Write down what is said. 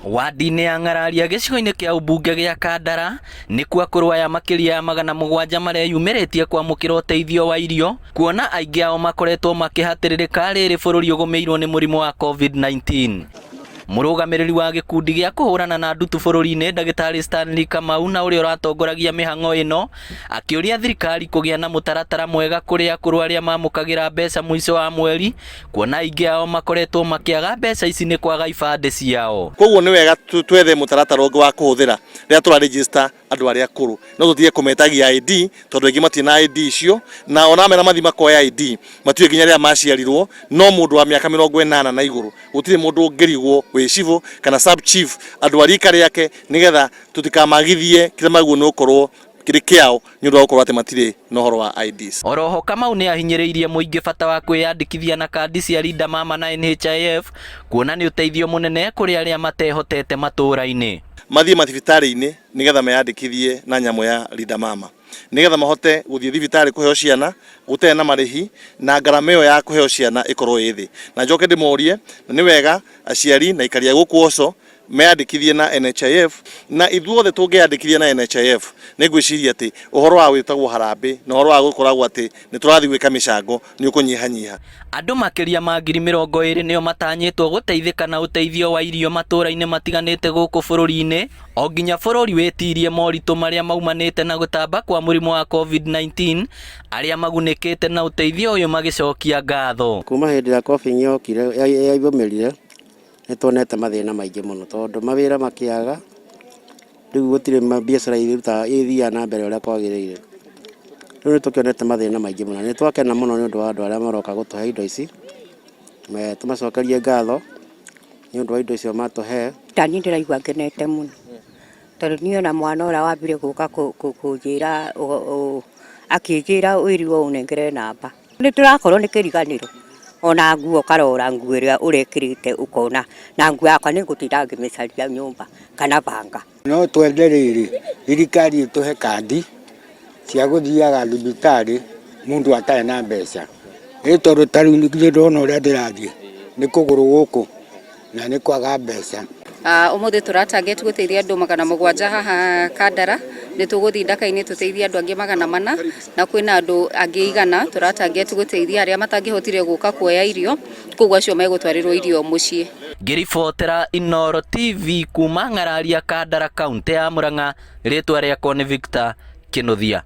Wadi-inĩ ya Ng'araria gĩcigo-inĩ kĩa ũmbunge gĩa Kandara nĩkuo akũrũ aya makĩria ya 700 mareyumĩrĩtie kwamũkĩra ũteithio wa irio, kuona aingĩ ao makoretwo makĩhatĩrĩrĩka rĩrĩ bũrũri ũgũmĩirwo nĩ mũrimũ wa COVID-19. Mũrũgamĩrĩri wa gĩkundi gĩa kũhũrana na ndutu bũrũri-inĩ Ndagĩtarĩ Stanley Kamau na ũrĩa ũratongoragia mĩhang'o ĩno akĩũria thirikari kũgĩa na mũtaratara mwega kũrĩ akũrũ arĩa mamũkagĩra mbeca mũico wa mweri, kuona aingĩ ao makoretwo makĩaga mbeca ici nĩ kwaga ibandĩ ciao. Koguo nĩ wega twethe mũtaratara ũngĩ wa kũhũthĩra rĩrĩa tũra register andũ arĩa akũrũ, no tũtige kũmetagia ID tondũ aingĩ matirĩ na ID icio, na ona mena mathi makoya ID matiũĩ nginya rĩrĩa maciarirwo, no mũndũ wa mĩaka 80 na igũrũ gũtirĩ mũndũ ũngĩrigwo wĩ civil kana sub chief andũ a rika rĩake, nĩgetha tũtikamagithie kĩrĩa maguo nĩ gũkorwo kĩrĩ kĩao nĩ ũndũ wa gũkorwo atĩ matirĩ na ũhoro wa IDs. Oroho Kamau nĩ ahinyĩrĩirie mũingĩ bata wa kwĩyandĩkithia na kandi cia Linda Mama na NHIF, kuona nĩ ũteithio mũnene kũrĩ arĩa matehotete matũũra-inĩ. Mathiĩ mathibitarĩ-inĩ nĩgetha meyandĩkithie na nyamũ ya Linda Mama, nĩgetha mahote gũthiĩ thibitarĩ kũheo ciana gũtarĩ na marĩhi, na ngarama ĩyo ya kũheo ciana ĩkorwo ĩ thĩ. Na njoke ndĩmorie nĩ wega aciari na ikaria gũkũ Oco meyandĩkithie na NHIF, na ithuothe tũngĩyandĩkithia na NHIF nĩ ngwĩciria atĩ ũhoro wa gwĩtagwo harambĩ na ũhoro wa gũkoragwo atĩ nĩ tũrathiĩ gwĩka mĩcango nĩ ũkũnyihanyiha. Andũ makĩria ma 20,000 nĩo matanyĩtwo gũteithĩka na ũteithio wa irio matũũra-inĩ matiganĩte gũkũ bũrũri-inĩ, o nginya bũrũri wĩtirie moritũ marĩa maumanĩte na gũtamba kwa mũrimũ wa COVID-19, arĩa magunĩkĩte na ũteithio ũyũ magĩcokia ngatho. Kuma hĩndĩ ya COVID yokire yaumĩrire nĩ tuonete mathĩna maingĩ mũno, tondũ mawĩra makĩaga, rĩu gũtirĩ biacara ithiaga na mbere ũrĩa kwagĩrĩire. Rĩu nĩ tũkĩonete mathĩna maingĩ mũno, nĩ twakena mũno nĩ ũndũ wa andũ arĩa maroka gũtũhe indo ici, tũmacokerie ngatho nĩ ũndũ wa indo icio matũhe. Tani ndĩraigua ngenete mũno, tondũ niĩ ona mwana ũrĩa wambire gũka kũnjĩra akĩnjĩra wĩrirwo ũnengere namba, nĩ tũrakorwo nĩ kĩriganĩro. Ona nguo karora nguo ĩrĩa ũrekĩrĩte ũkona na nguo yakwa nĩ ngũtinda ngĩmĩcaria nyũmba kana banga. No twende rĩrĩ thirikari ĩtũhe kandi cia gũthiaga thibitarĩ mũndũ atarĩ na mbeca, tondũ ta rĩu ndĩrona ũrĩa ndĩrathiĩ nĩ kũgũrũ gũkũ na nĩ kwaga mbeca. Ũmũthĩ tũratangĩte gũteithia andũ 700 haha Kandara, nĩ tũgũthiĩ Ndaka-inĩ tũteithie andũ angĩ 400, na kwĩna andũ angĩ 100 tũratangĩte gũteithia arĩa matangĩhotire gũka kuoya irio, koguo acio megũtwarĩrwo irio mũciĩ. Ngĩribotera Inooro TV kuma Ng'araria, Kandara, kaunti ya Murang'a, rĩtwa rĩakwa nĩ Victor Kĩnuthia.